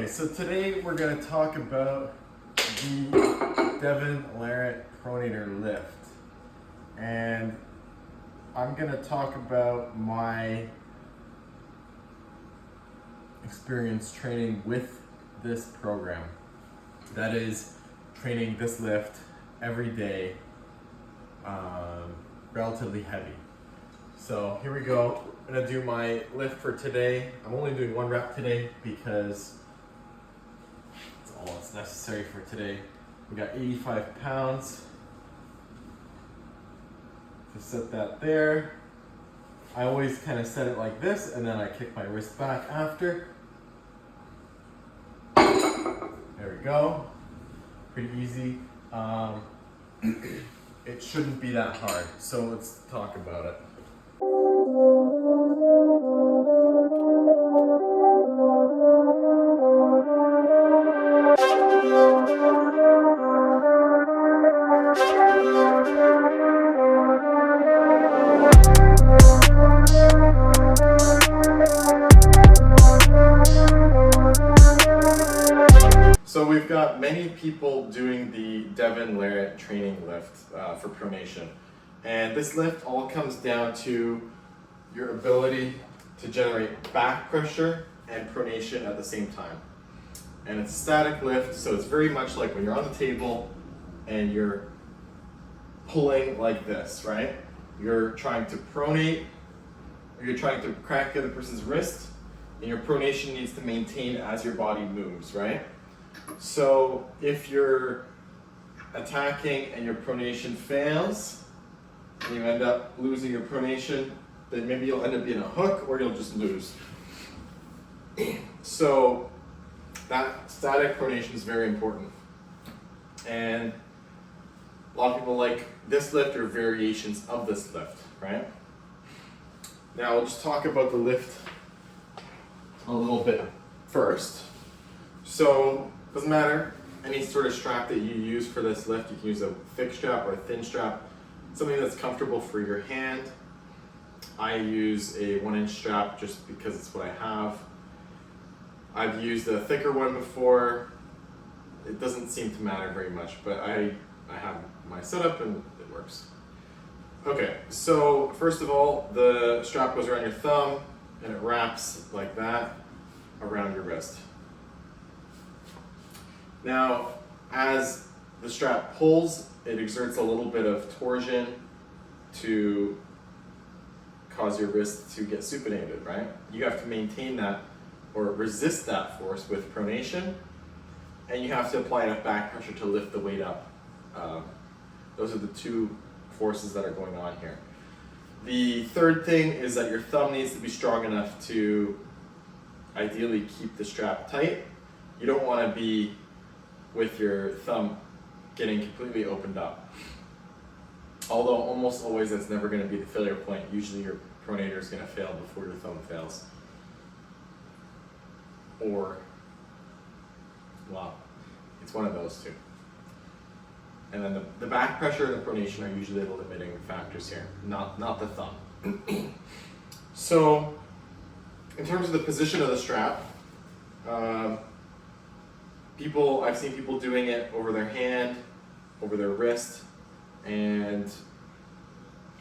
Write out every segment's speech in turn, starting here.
Okay, so today we're going to talk about the Devon Larratt pronator lift, and I'm going to talk about my experience training with this program. That is training this lift every day, relatively heavy. So here we go. I'm going to do my lift for today. I'm only doing 1 rep today because it's all that's necessary for today. We got 85 pounds. Just set that there. I always kind of set it like this, and then I kick my wrist back after. There we go. Pretty easy. It shouldn't be that hard, so let's talk about it. So we've got many people doing the Devon Larratt training lift for pronation. And this lift all comes down to your ability to generate back pressure and pronation at the same time. And it's a static lift, so it's very much like when you're on the table and you're pulling like this, right? You're trying to pronate, or you're trying to crack the other person's wrist, and your pronation needs to maintain as your body moves, right? So if you're attacking and your pronation fails, and you end up losing your pronation, then maybe you'll end up being a hook or you'll just lose. So that static pronation is very important. And a lot of people like this lift or variations of this lift, right? Now we'll just talk about the lift a little bit first. So doesn't matter any sort of strap that you use for this lift. You can use a thick strap or a thin strap, something that's comfortable for your hand. I use a 1-inch strap just because it's what I have. I've used a thicker one before. It doesn't seem to matter very much, but I have my setup and it works. Okay, so first of all, the strap goes around your thumb and it wraps like that around your wrist. Now, as the strap pulls, it exerts a little bit of torsion to cause your wrist to get supinated, right? You have to maintain that or resist that force with pronation, and you have to apply enough back pressure to lift the weight up. Those are the two forces that are going on here. The third thing is that your thumb needs to be strong enough to ideally keep the strap tight. You don't want to be with your thumb getting completely opened up. Although almost always that's never going to be the failure point. Usually your pronator is going to fail before your thumb fails. Or, well, it's one of those two. And then the back pressure and the pronation are usually the limiting factors here, not the thumb. So, in terms of the position of the strap, I've seen people doing it over their hand, over their wrist, and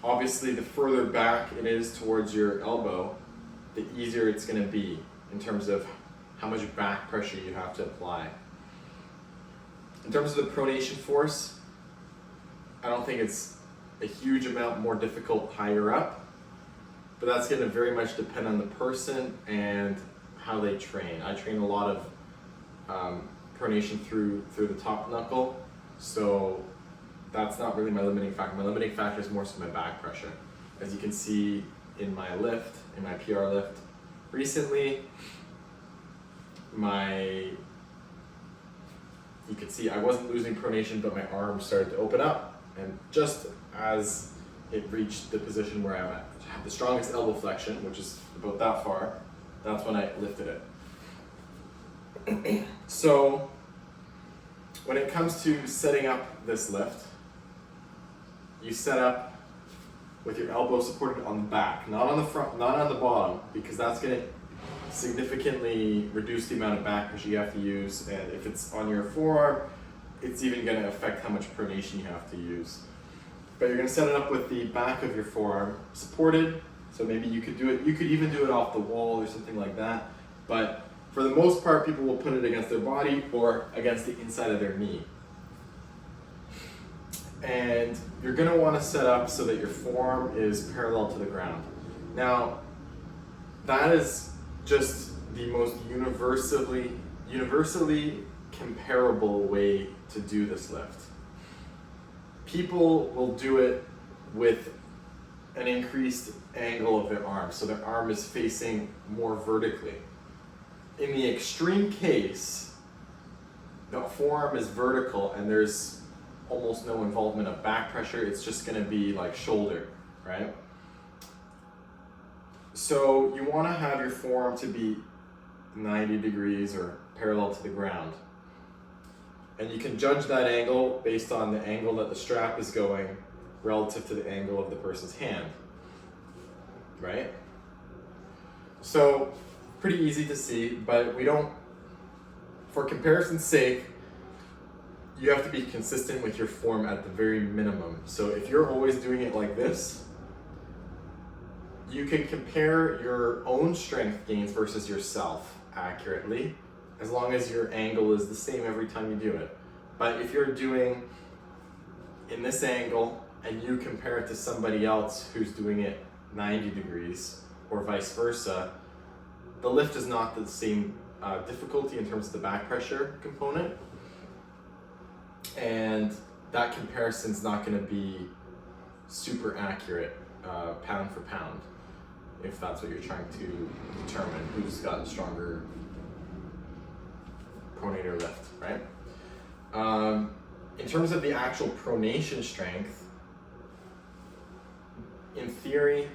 obviously the further back it is towards your elbow, the easier it's going to be in terms of how much back pressure you have to apply. In terms of the pronation force, I don't think it's a huge amount more difficult higher up, but that's going to very much depend on the person and how they train. I train a lot of pronation through the top knuckle, so that's not really my limiting factor. My limiting factor is more so my back pressure. As you can see in my lift, in my PR lift recently, you can see I wasn't losing pronation, but my arm started to open up, and just as it reached the position where I have the strongest elbow flexion, which is about that far, that's when I lifted it. So when it comes to setting up this lift, you set up with your elbow supported on the back, not on the front, not on the bottom, because that's going to significantly reduce the amount of back pressure you have to use, and if it's on your forearm, it's even going to affect how much pronation you have to use. But you're going to set it up with the back of your forearm supported, so maybe you could do it, you could even do it off the wall or something like that, but for the most part people will put it against their body or against the inside of their knee. And you're going to want to set up so that your forearm is parallel to the ground. Now, that is just the most universally comparable way to do this lift. People will do it with an increased angle of their arm, so their arm is facing more vertically. In the extreme case, the forearm is vertical and there's almost no involvement of back pressure, it's just going to be like shoulder, right? So you want to have your forearm to be 90 degrees or parallel to the ground. And you can judge that angle based on the angle that the strap is going relative to the angle of the person's hand, right? So pretty easy to see, but we don't, for comparison's sake, you have to be consistent with your form at the very minimum. So if you're always doing it like this, you can compare your own strength gains versus yourself accurately, as long as your angle is the same every time you do it. But if you're doing in this angle and you compare it to somebody else who's doing it 90 degrees or vice versa, the lift is not the same difficulty in terms of the back pressure component, and that comparison's not going to be super accurate pound for pound, if that's what you're trying to determine who's got a stronger pronator lift, right? In terms of the actual pronation strength, in theory,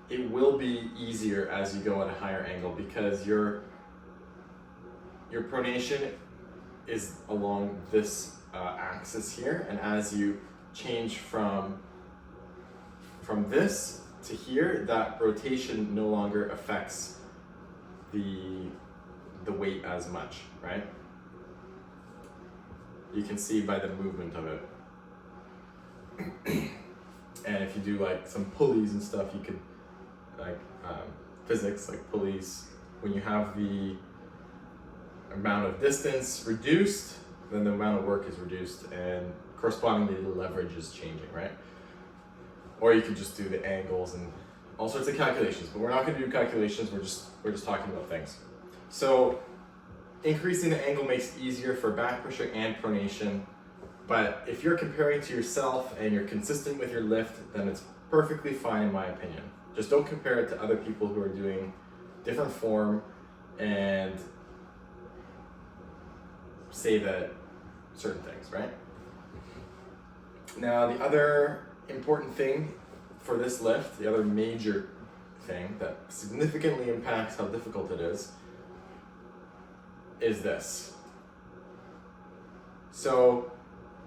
it will be easier as you go at a higher angle because your pronation is along this axis here, and as you change from this to here, that rotation no longer affects the weight as much, right? You can see by the movement of it. And if you do like some pulleys and stuff, you could like physics, like pulleys, when you have the amount of distance reduced, then the amount of work is reduced, and correspondingly the leverage is changing, right? Or you could just do the angles and all sorts of calculations, but we're not going to do calculations, we're just talking about things. So increasing the angle makes it easier for back pressure and pronation, but if you're comparing to yourself and you're consistent with your lift, then it's perfectly fine in my opinion. Just don't compare it to other people who are doing different form and say that certain things, right? Now, the other important thing for this lift, the other major thing that significantly impacts how difficult it is this. So,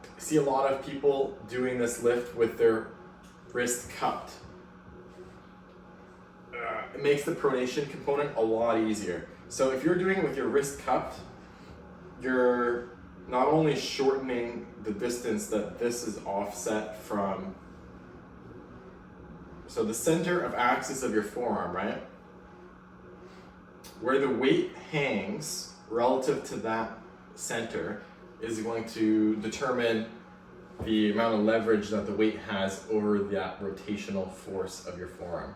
I see a lot of people doing this lift with their wrist cupped. It makes the pronation component a lot easier. So if you're doing it with your wrist cupped, you're not only shortening the distance that this is offset from, so the center of axis of your forearm, right? Where the weight hangs relative to that center is going to determine the amount of leverage that the weight has over that rotational force of your forearm.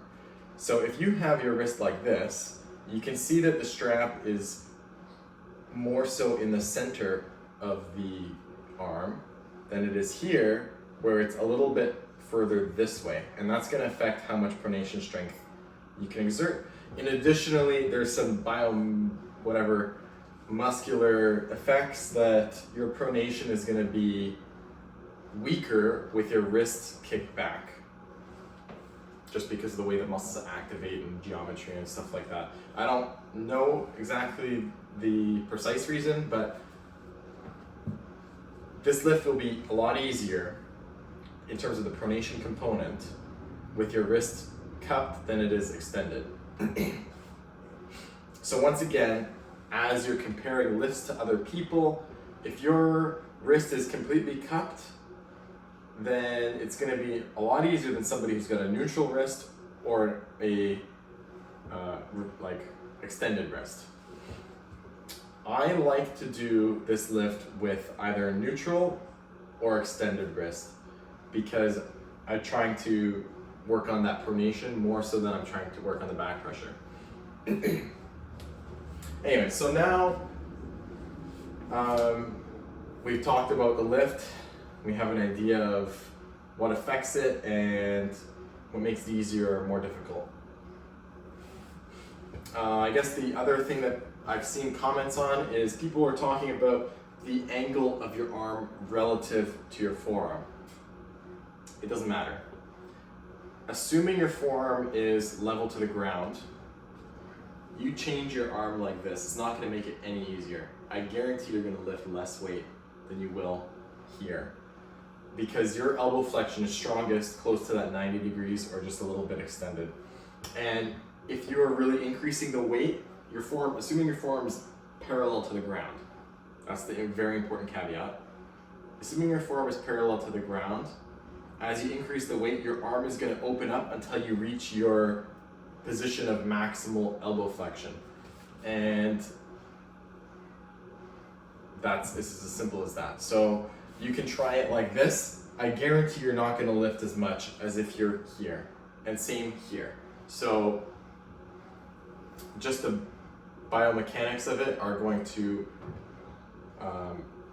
So if you have your wrist like this, you can see that the strap is more so in the center of the arm than it is here, where it's a little bit further this way, and that's going to affect how much pronation strength you can exert. And additionally, there's some muscular effects that your pronation is going to be weaker with your wrists kicked back, just because of the way the muscles activate and geometry and stuff like that. I don't know exactly the precise reason, but this lift will be a lot easier in terms of the pronation component with your wrist cupped than it is extended. So once again, as you're comparing lifts to other people, if your wrist is completely cupped, then it's going to be a lot easier than somebody who's got a neutral wrist or a like extended wrist. I like to do this lift with either neutral or extended wrist because I'm trying to work on that pronation more so than I'm trying to work on the back pressure. Anyway, so now we've talked about the lift. We have an idea of what affects it and what makes it easier or more difficult. I guess the other thing that I've seen comments on is people are talking about the angle of your arm relative to your forearm. It doesn't matter. Assuming your forearm is level to the ground, you change your arm like this. It's not going to make it any easier. I guarantee you're going to lift less weight than you will here because your elbow flexion is strongest close to that 90 degrees or just a little bit extended. And if you are really increasing the weight, your forearm, assuming your forearm is parallel to the ground, that's the very important caveat. Assuming your forearm is parallel to the ground, as you increase the weight, your arm is going to open up until you reach your position of maximal elbow flexion. And it's as simple as that. So you can try it like this. I guarantee you're not going to lift as much as if you're here. And same here. So just the biomechanics of it are going to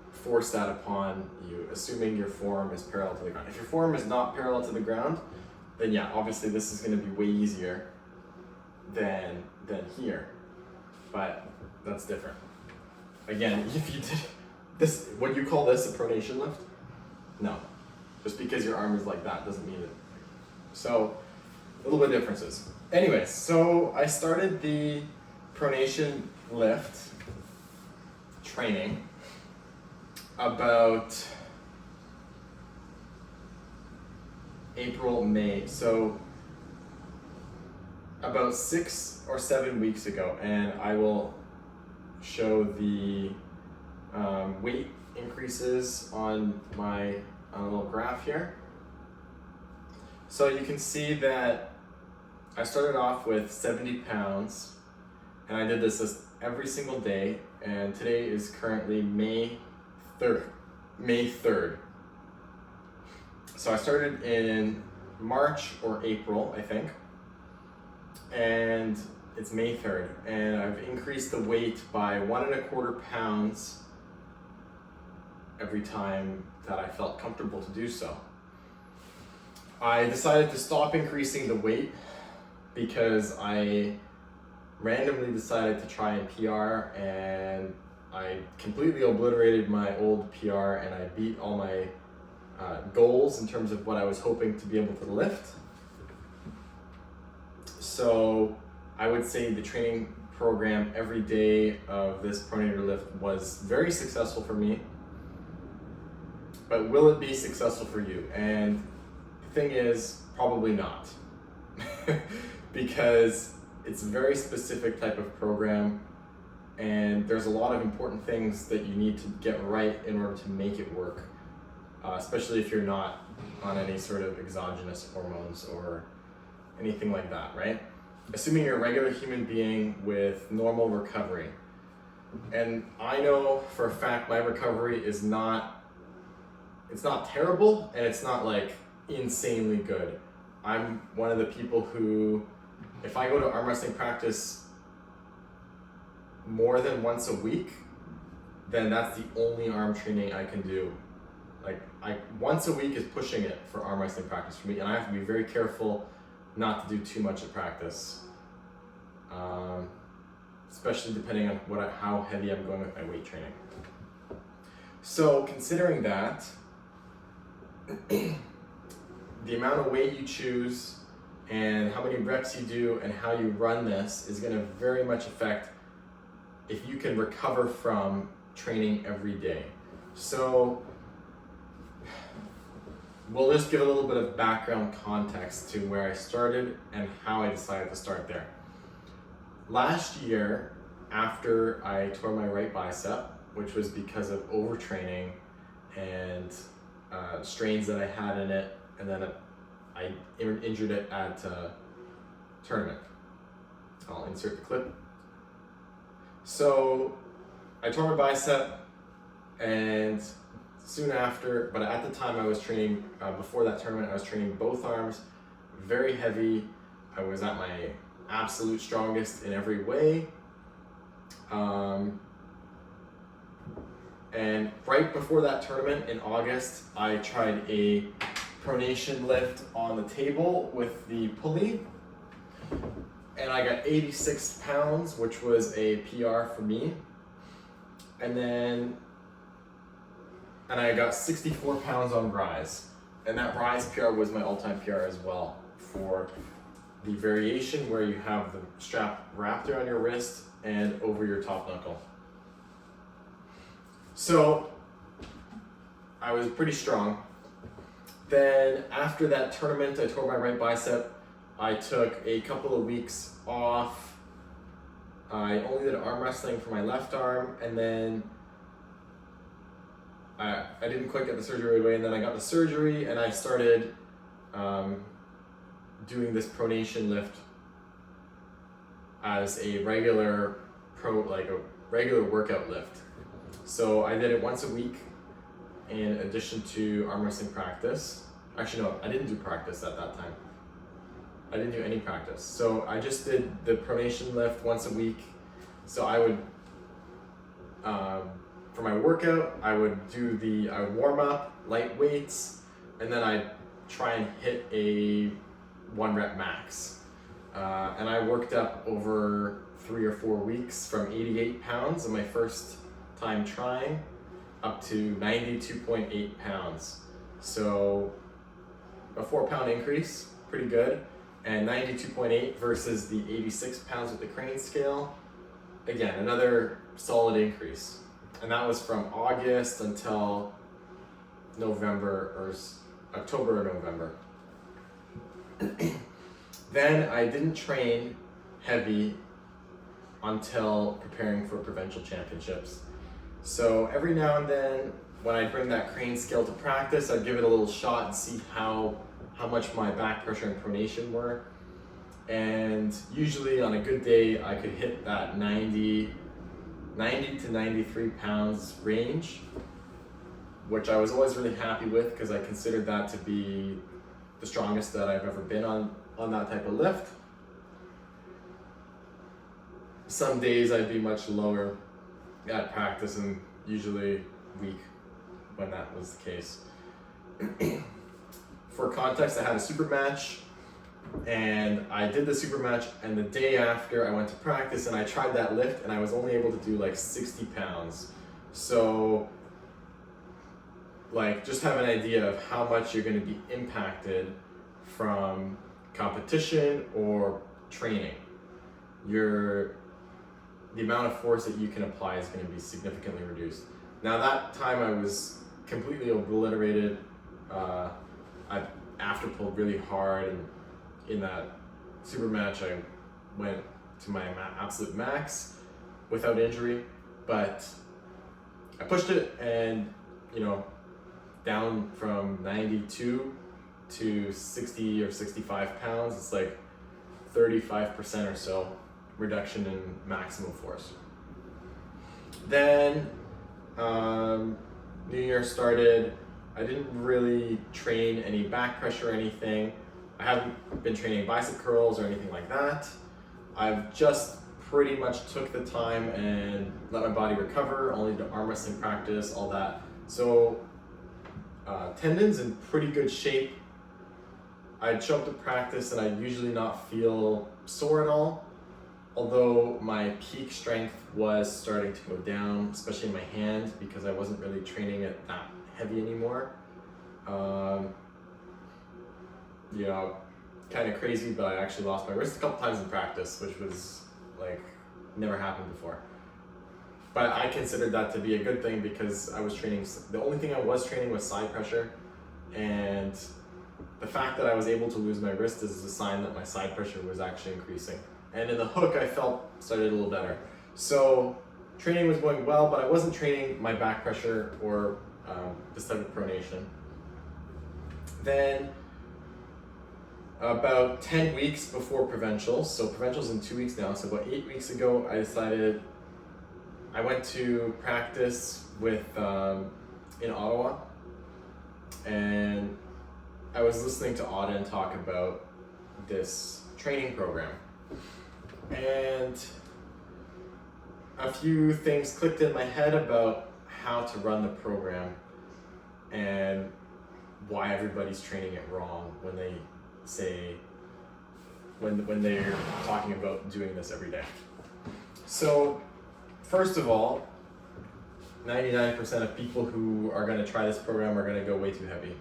force that upon you, assuming your forearm is parallel to the ground. If your forearm is not parallel to the ground, then yeah, obviously this is going to be way easier than here, but that's different. Again, if you did this, would you call this a pronation lift? No, just because your arm is like that doesn't mean it. So a little bit of differences. Anyways, so I started the pronation lift training about April, May. So about 6 or 7 weeks ago, and I will show the weight increases on my little graph here. So you can see that I started off with 70 pounds, and I did this every single day, and today is currently May 3rd. So I started in March or April, I think, and it's May 3rd, and I've increased the weight by 1.25 pounds every time that I felt comfortable to do so. I decided to stop increasing the weight because I randomly decided to try and PR, and I completely obliterated my old PR, and I beat all my goals in terms of what I was hoping to be able to lift. So I would say the training program every day of this pronator lift was very successful for me, but will it be successful for you? And the thing is, probably not. Because it's a very specific type of program, and there's a lot of important things that you need to get right in order to make it work, especially if you're not on any sort of exogenous hormones or anything like that, right? Assuming you're a regular human being with normal recovery. And I know for a fact my recovery is not, it's not terrible, and it's not like insanely good. I'm one of the people who, if I go to arm wrestling practice more than once a week, then that's the only arm training I can do. Like, once a week is pushing it for arm wrestling practice for me, and I have to be very careful not to do too much at practice, especially depending on how heavy I'm going with my weight training. So considering that, the amount of weight you choose and how many reps you do and how you run this is going to very much affect if you can recover from training every day. So we'll just give a little bit of background context to where I started and how I decided to start there. Last year, after I tore my right bicep, which was because of overtraining and strains that I had in it, and then I injured it at a tournament. I'll insert the clip. So I tore my bicep, and soon after, but at the time I was training, before that tournament, I was training both arms, very heavy. I was at my absolute strongest in every way. And right before that tournament in August, I tried a pronation lift on the table with the pulley, and I got 86 pounds, which was a PR for me. And I got 64 pounds on rise, and that rise PR was my all-time PR as well for the variation where you have the strap wrapped around your wrist and over your top knuckle. So I was pretty strong. Then after that tournament, I tore my right bicep. I took a couple of weeks off. I only did arm wrestling for my left arm, and then I didn't quite get the surgery right away, and then I got the surgery and I started doing this pronation lift as a regular workout lift. So I did it once a week in addition to arm wrestling practice. Actually, no, I didn't do practice at that time. I didn't do any practice. So I just did the pronation lift once a week. So I would, for my workout, I would warm up, light weights, and then I'd try and hit a 1 rep max. And I worked up over 3 or 4 weeks from 88 pounds in my first time trying up to 92.8 pounds. So a 4-pound increase, pretty good. And 92.8 versus the 86 pounds with the crane scale. Again, another solid increase. And that was from August until October or November. Then I didn't train heavy until preparing for provincial championships. So every now and then, when I'd bring that crane scale to practice, I'd give it a little shot and see how much my back pressure and pronation were. And usually on a good day, I could hit that 90 to 93 pounds range, which I was always really happy with because I considered that to be the strongest that I've ever been on that type of lift. Some days I'd be much lower at practice, and usually weak when that was the case. For context, I had a super match, and I did the super match, and the day after I went to practice and I tried that lift, and I was only able to do like 60 pounds. So just have an idea of how much you're going to be impacted from competition or training. The amount of force that you can apply is going to be significantly reduced. Now that time I was completely obliterated. I after pulled really hard, and in that super match I went to my absolute max without injury, but I pushed it, and down from 92 to 60 or 65 pounds, it's like 35% or so reduction in maximum force. Then New Year started. I didn't really train any back pressure or anything. I haven't been training bicep curls or anything like that. I've just pretty much took the time and let my body recover, only did arm wrestling practice, all that. So tendons in pretty good shape. I'd show up to practice and I'd usually not feel sore at all, although my peak strength was starting to go down, especially in my hand, because I wasn't really training it that heavy anymore. Kind of crazy, but I actually lost my wrist a couple times in practice, which was never happened before. But I considered that to be a good thing because I was training, the only thing I was training was side pressure, and the fact that I was able to lose my wrist is a sign that my side pressure was actually increasing. And in the hook, I felt started a little better. So training was going well, but I wasn't training my back pressure or this type of pronation. Then about 10 weeks before provincials, so provincials in 2 weeks now, so about 8 weeks ago, I decided I went to practice with in Ottawa, and I was listening to Auden talk about this training program, and a few things clicked in my head about how to run the program and why everybody's training it wrong when they say when they're talking about doing this every day. So first of all, 99% of people who are going to try this program are going to go way too heavy.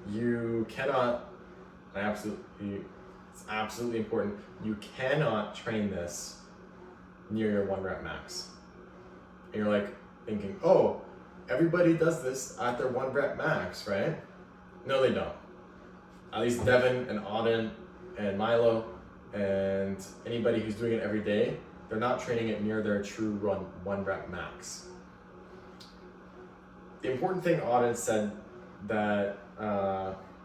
You cannot, it's absolutely important, you cannot train this near your 1 rep max. And you're like thinking, oh, everybody does this at their 1 rep max, right? No, they don't. At least Devon and Auden and Milo and anybody who's doing it every day, they're not training it near their true 1 rep max. The important thing Auden said that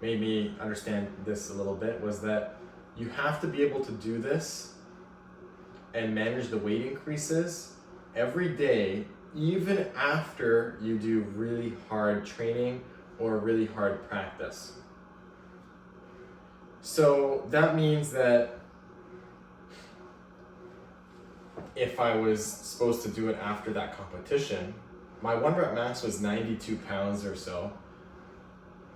made me understand this a little bit was that you have to be able to do this and manage the weight increases every day, even after you do really hard training or really hard practice. So that means that if I was supposed to do it after that competition, my 1 rep max was 92 pounds or so.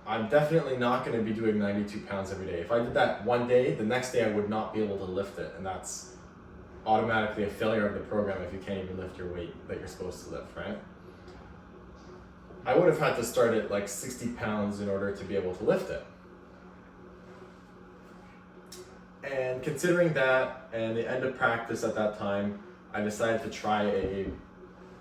I'm definitely not going to be doing 92 pounds every day. If I did that one day, the next day I would not be able to lift it, and that's automatically a failure of the program if you can't even lift your weight that you're supposed to lift, right? I would have had to start at like 60 pounds in order to be able to lift it. And considering that and the end of practice at that time, I decided to try a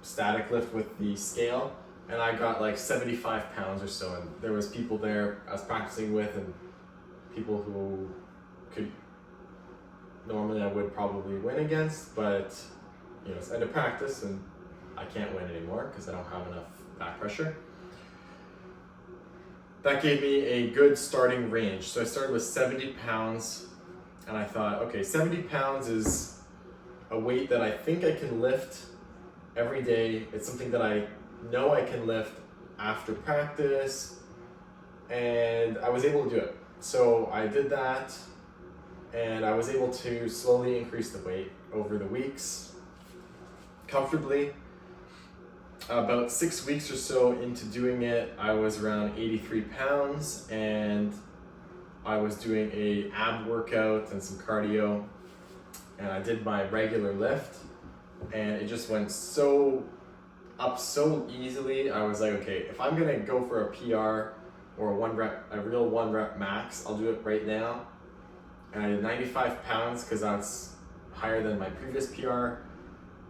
static lift with the scale, and I got like 75 pounds or so, and there was people there I was practicing with and people who could normally I would probably win against, but you know, it's end of practice and I can't win anymore because I don't have enough back pressure. That gave me a good starting range. So I started with 70 pounds and I thought, okay, 70 pounds is a weight that I think I can lift every day. It's something that I know I can lift after practice, and I was able to do it. So I did that, and I was able to slowly increase the weight over the weeks comfortably. About 6 weeks or so into doing it, I was around 83 pounds, and I was doing a ab workout and some cardio, and I did my regular lift, and it just went up so easily. I was like, okay, if I'm gonna go for a PR or a real 1 rep max, I'll do it right now. And I did 95 pounds because that's higher than my previous PR,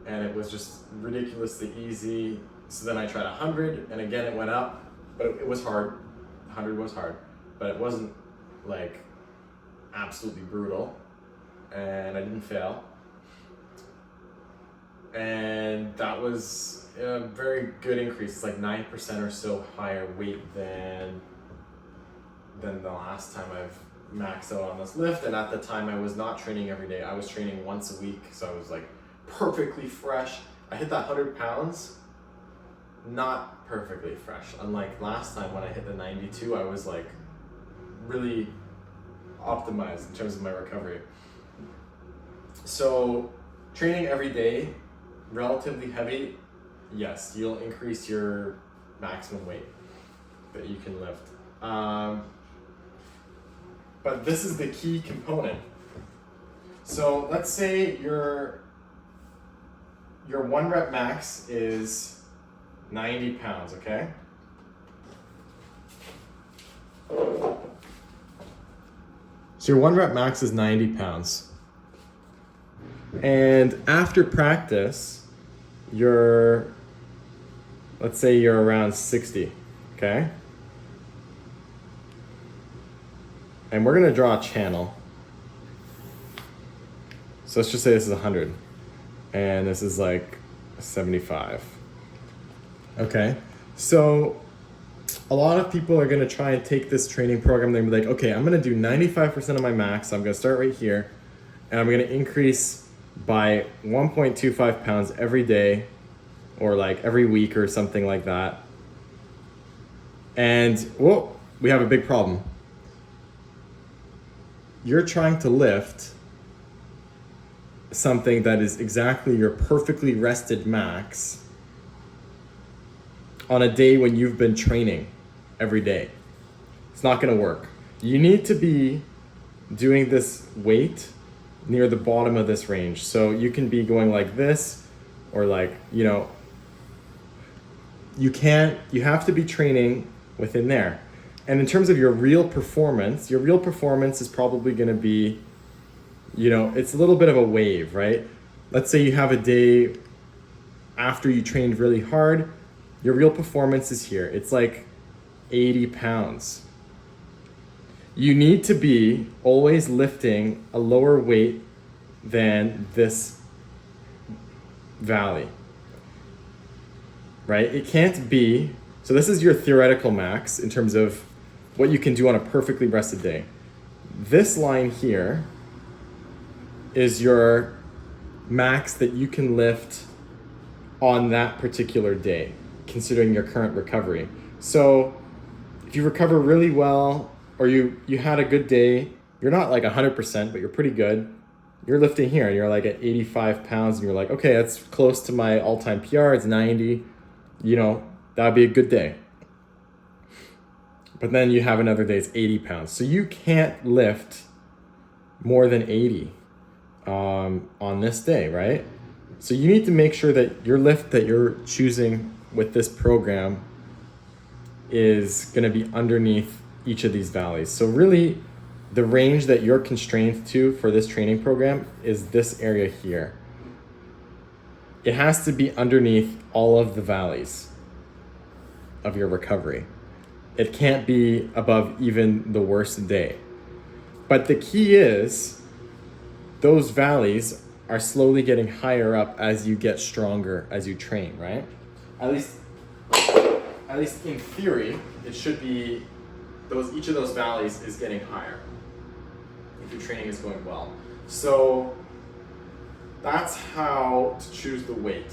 and it was just ridiculously easy. So then I tried 100, and again it went up, but it was hard. 100 was hard, but it wasn't like absolutely brutal, and I didn't fail. And that was a very good increase. It's like 9% or so higher weight than the last time I've maxed out on this lift. And at the time I was not training every day. I was training once a week, so I was like perfectly fresh. I hit that 100 pounds, not perfectly fresh. Unlike last time when I hit the 92, I was like really optimized in terms of my recovery. So training every day, relatively heavy, yes, you'll increase your maximum weight that you can lift. But this is the key component. So let's say your 1 rep max is 90 pounds, okay? So your 1 rep max is 90 pounds. And after practice, let's say you're around 60, okay? And we're gonna draw a channel. So let's just say this is 100. and this is like 75. Okay, so a lot of people are gonna try and take this training program. They're gonna be like, okay, I'm gonna do 95% of my max. So I'm gonna start right here, and I'm gonna increase by 1.25 pounds every day, or like every week or something like that. And whoa, we have a big problem. You're trying to lift something that is exactly your perfectly rested max on a day when you've been training every day. It's not gonna work. You need to be doing this weight near the bottom of this range. So you can be going like this, or like, you know, you have to be training within there. And in terms of your real performance is probably gonna be, you know, it's a little bit of a wave, right? Let's say you have a day after you trained really hard, your real performance is here. It's like 80 pounds. You need to be always lifting a lower weight than this valley, right? It can't be, so this is your theoretical max in terms of what you can do on a perfectly rested day. This line here is your max that you can lift on that particular day, considering your current recovery. So if you recover really well, or you had a good day, you're not like 100%, but you're pretty good. You're lifting here and you're like at 85 pounds and you're like, okay, that's close to my all-time PR, it's 90. You know, that'd be a good day. But then you have another day, it's 80 pounds. So you can't lift more than 80 on this day, right? So you need to make sure that your lift that you're choosing with this program is gonna be underneath each of these valleys. So really, the range that you're constrained to for this training program is this area here. It has to be underneath all of the valleys of your recovery. It can't be above even the worst day. But the key is those valleys are slowly getting higher up as you get stronger, as you train, right? At least in theory, it should be each of those valleys is getting higher if your training is going well. So that's how to choose the weight.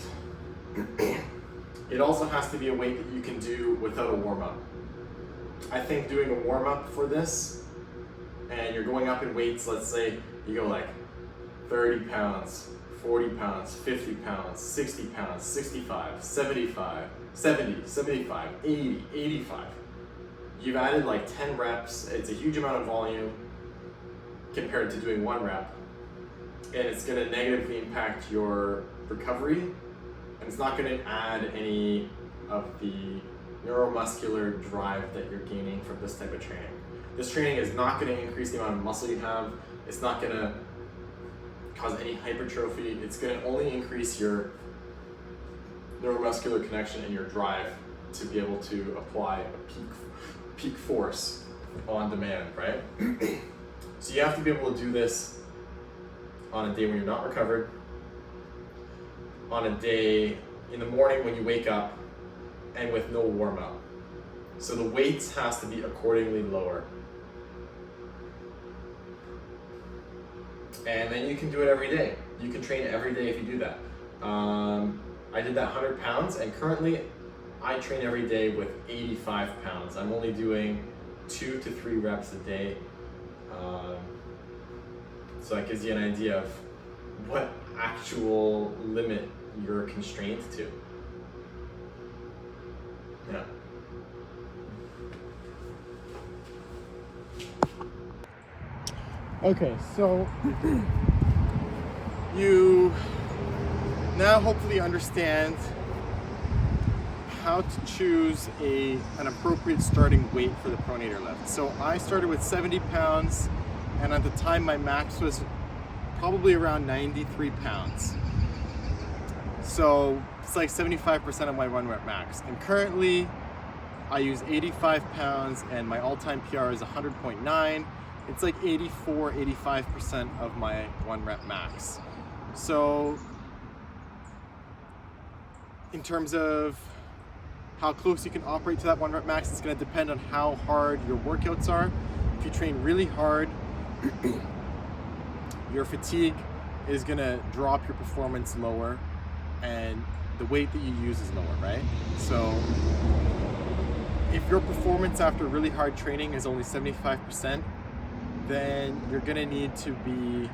It also has to be a weight that you can do without a warm-up. I think doing a warm-up for this, and you're going up in weights, let's say you go like 30 pounds, 40 pounds, 50 pounds, 60 pounds, 65, 75, 70, 75, 80, 85. You've added like 10 reps. It's a huge amount of volume compared to doing 1 rep. And it's going to negatively impact your recovery. And it's not going to add any of the neuromuscular drive that you're gaining from this type of training. This training is not going to increase the amount of muscle you have. It's not going to cause any hypertrophy. It's going to only increase your neuromuscular connection and your drive to be able to apply a peak force on demand, right? So you have to be able to do this on a day when you're not recovered, on a day in the morning when you wake up, and with no warm-up. So the weights has to be accordingly lower. And then you can do it every day. You can train every day if you do that. I did that 100 pounds, and currently I train every day with 85 pounds. I'm only doing 2 to 3 reps a day. So that gives you an idea of what actual limit you're constrained to. Yeah. Okay, so you now hopefully understand how to choose an appropriate starting weight for the pronator lift. So I started with 70 pounds, and at the time my max was probably around 93 pounds. So it's like 75% of my 1 rep max. And currently I use 85 pounds and my all-time PR is 100.9. It's like 84, 85% of my 1 rep max. So In terms of how close you can operate to that 1 rep max, it's going to depend on how hard your workouts are. If you train really hard, your fatigue is going to drop your performance lower, and the weight that you use is lower, right? So if your performance after really hard training is only 75%, then you're going to need to be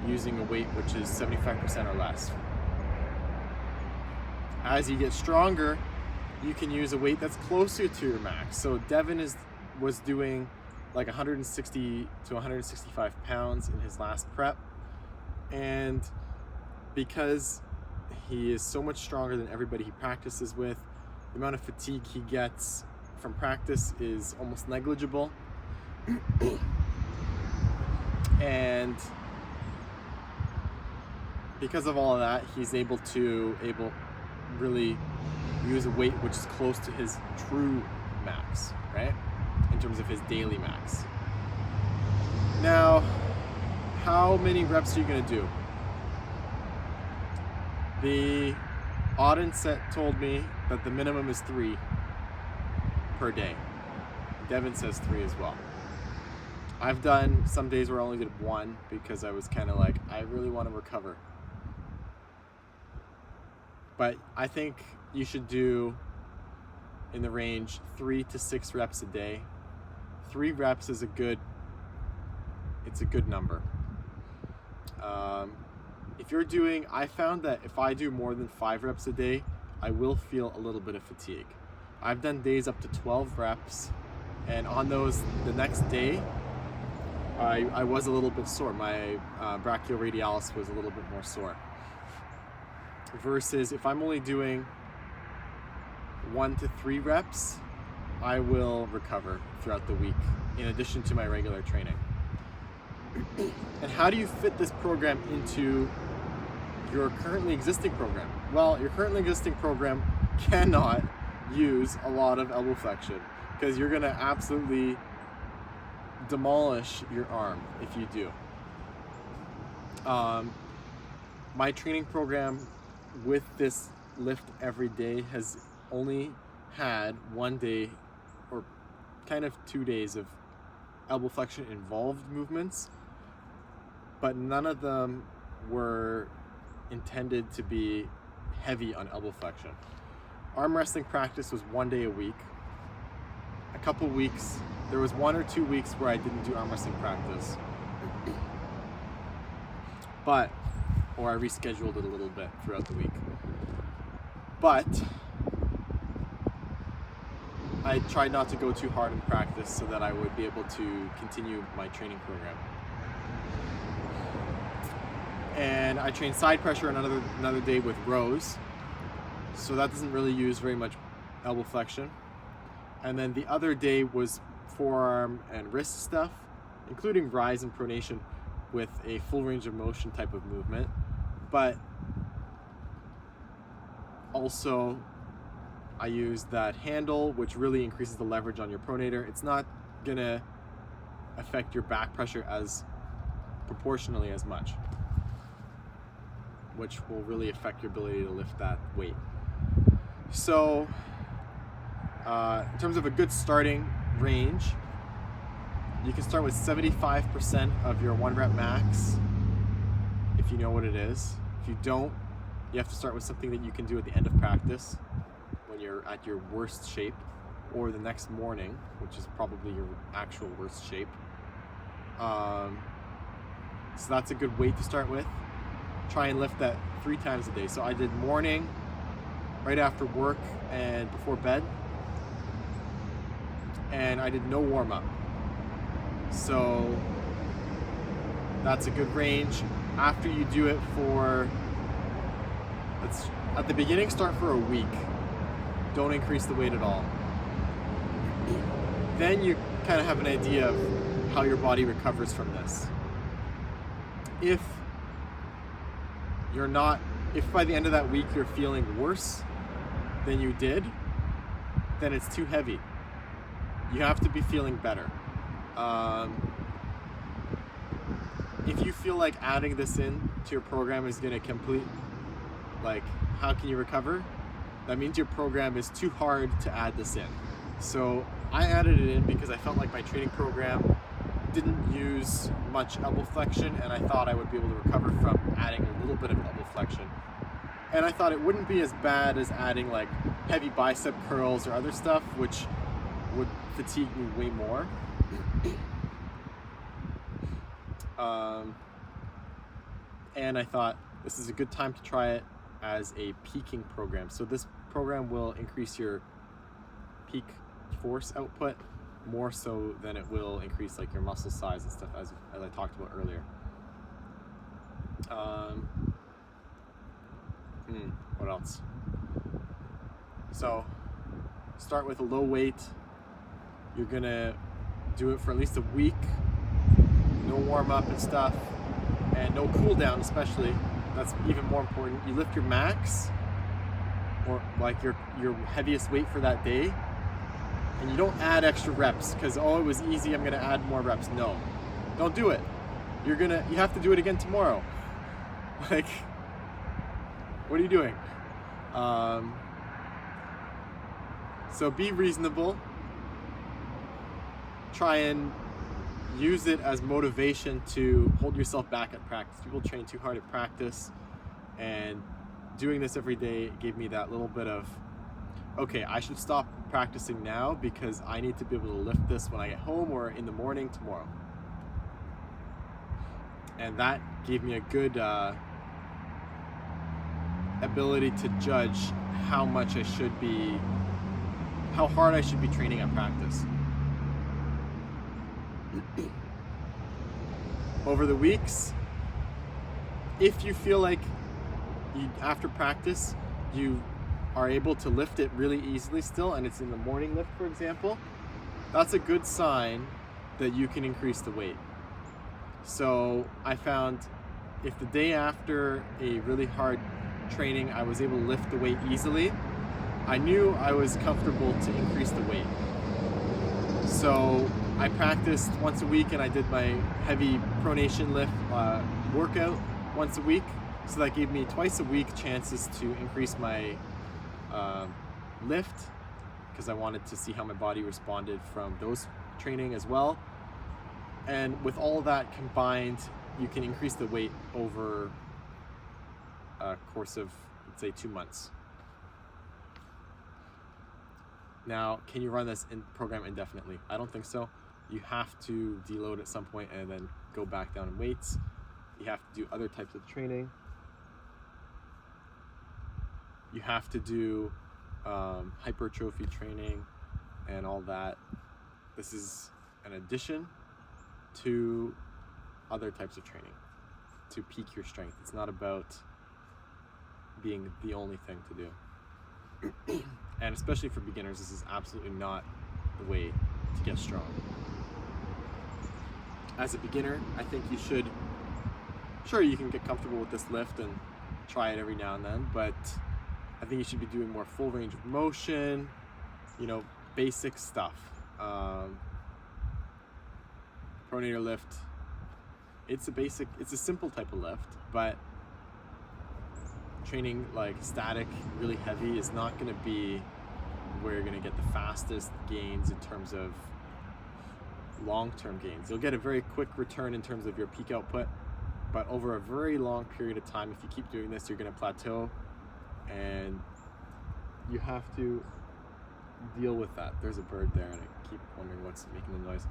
using a weight which is 75% or less. As you get stronger, you can use a weight that's closer to your max. So Devon was doing like 160 to 165 pounds in his last prep, and because he is so much stronger than everybody he practices with, the amount of fatigue he gets from practice is almost negligible. And because of all of that, he's able really use a weight which is close to his true max, right? In terms of his daily max. Now, how many reps are you going to do? The Auden set told me that the minimum is 3 per day. Devon says 3 as well. I've done some days where I only did 1 because I was kind of like, I really want to recover. But I think you should do in the range 3 to 6 reps a day. 3 reps is a good number. I found that if I do more than 5 reps a day, I will feel a little bit of fatigue. I've done days up to 12 reps, and on those, the next day, I was a little bit sore. My brachioradialis was a little bit more sore. Versus if I'm only doing 1 to 3 reps, I will recover throughout the week in addition to my regular training. And how do you fit this program into your currently existing program? Well, your currently existing program cannot use a lot of elbow flexion because you're going to absolutely demolish your arm if you do. My training program with this lift every day has only had 1 day or kind of 2 days of elbow flexion involved movements, but none of them were intended to be heavy on elbow flexion. Arm wrestling practice was 1 day a week. A couple weeks, there was 1 or 2 weeks where I didn't do arm wrestling practice, or I rescheduled it a little bit throughout the week. But I tried not to go too hard in practice so that I would be able to continue my training program. And I trained side pressure another day with rows, so that doesn't really use very much elbow flexion. And then the other day was forearm and wrist stuff, including rise and pronation with a full range of motion type of movement. But also I use that handle, which really increases the leverage on your pronator. It's not gonna affect your back pressure as proportionally as much, which will really affect your ability to lift that weight. So in terms of a good starting range, you can start with 75% of your 1 rep max if you know what it is. If you don't, you have to start with something that you can do at the end of practice when you're at your worst shape, or the next morning, which is probably your actual worst shape. So that's a good weight to start with. Try and lift that 3 times a day. So I did morning, right after work, and before bed. And I did no warm-up. So that's a good range. After you do it at the beginning, start for a week. Don't increase the weight at all. Then you kind of have an idea of how your body recovers from this. If by the end of that week you're feeling worse than you did, then it's too heavy. You have to be feeling better. If you feel like adding this in to your program is going to complete, how can you recover? that means your program is too hard to add this in. So I added it in because I felt like my training program didn't use much elbow flexion, and I thought I would be able to recover from adding a little bit of elbow flexion. And I thought it wouldn't be as bad as adding like heavy bicep curls or other stuff, which would fatigue me way more. And I thought this is a good time to try it as a peaking program. So this program will increase your peak force output more so than it will increase like your muscle size and stuff, as I talked about earlier. What else? So start with a low weight. You're gonna do it for at least a week. No warm up and stuff, and no cool down especially. That's even more important. You lift your max, or like your heaviest weight for that day, and you don't add extra reps because, oh, it was easy, I'm gonna add more reps. No, don't do it. You have to do it again tomorrow. Like, what are you doing? So be reasonable. Try and use it as motivation to hold yourself back at practice. People train too hard at practice, and doing this every day gave me that little bit of, okay, I should stop practicing now because I need to be able to lift this when I get home or in the morning tomorrow. And that gave me a good ability to judge how hard I should be training at practice. Over the weeks, if you feel like after practice you are able to lift it really easily still, and it's in the morning lift, for example, that's a good sign that you can increase the weight. So I found if the day after a really hard training I was able to lift the weight easily, I knew I was comfortable to increase the weight. So I practiced once a week, and I did my heavy pronation lift workout once a week. So that gave me twice a week chances to increase my lift, because I wanted to see how my body responded from those training as well. And with all of that combined, you can increase the weight over a course of, let's say, 2 months. Now, can you run this program indefinitely? I don't think so. You have to deload at some point and then go back down in weights. You have to do other types of training. You have to do hypertrophy training and all that. This is an addition to other types of training to peak your strength. It's not about being the only thing to do. And especially for beginners, this is absolutely not the way to get strong. As a beginner, I think you should, sure, you can get comfortable with this lift and try it every now and then, but I think you should be doing more full range of motion, basic stuff. Pronator lift, it's a simple type of lift, but training like static, really heavy is not going to be where you're going to get the fastest gains in terms of long-term gains. You'll get a very quick return in terms of your peak output, but over a very long period of time, if you keep doing this, you're going to plateau, and you have to deal with that. There's a bird there, and I keep wondering what's making the noise.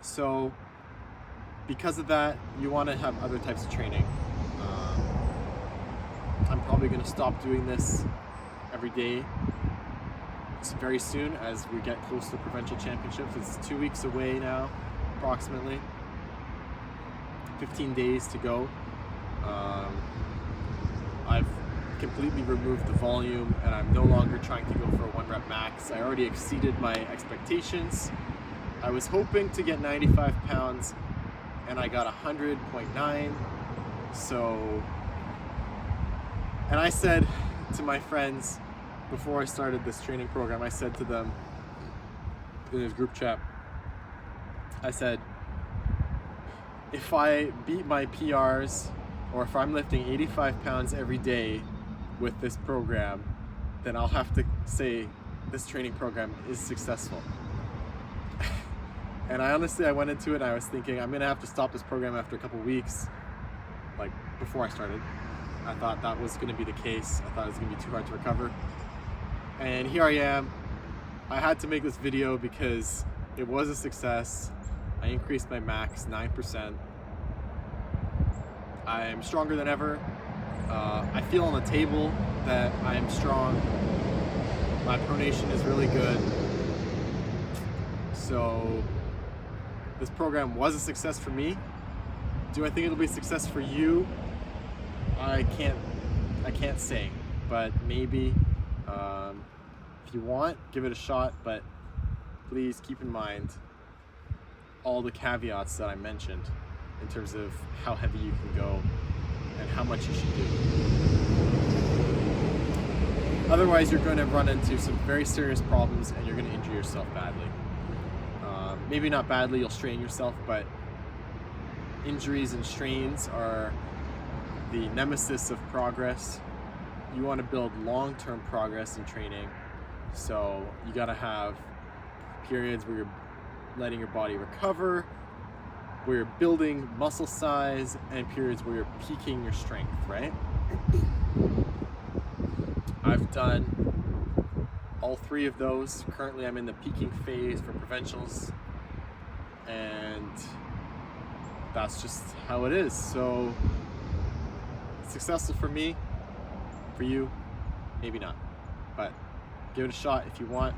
So because of that, you want to have other types of training. I'm probably going to stop doing this every day very soon as we get close to the provincial championships. It's 2 weeks away now, approximately. 15 days to go. I've completely removed the volume, and I'm no longer trying to go for a 1 rep max. I already exceeded my expectations. I was hoping to get 95 pounds, and I got 100.9. So, and I said to my friends before I started this training program, I said to them in this group chat, I said, if I beat my PRs, or if I'm lifting 85 pounds every day with this program, then I'll have to say this training program is successful. And I went into it and I was thinking, I'm gonna have to stop this program after a couple weeks, like before I started. I thought that was gonna be the case. I thought it was gonna be too hard to recover. And here I am. I had to make this video because it was a success. I increased my max 9%. I am stronger than ever. I feel on the table that I am strong. My pronation is really good. So this program was a success for me. Do I think it'll be a success for you? I can't say, but maybe. If you want, give it a shot, but please keep in mind all the caveats that I mentioned in terms of how heavy you can go and how much you should do. Otherwise, you're going to run into some very serious problems and you're going to injure yourself badly. Maybe not badly, you'll strain yourself, but injuries and strains are the nemesis of progress. You want to build long-term progress in training, so you got to have periods where you're letting your body recover, where you're building muscle size, and periods where you're peaking your strength, right? I've done all three of those. Currently I'm in the peaking phase for provincials, and that's just how it is. So successful for me, for you, maybe not, but give it a shot if you want.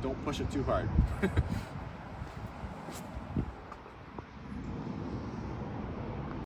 Don't push it too hard.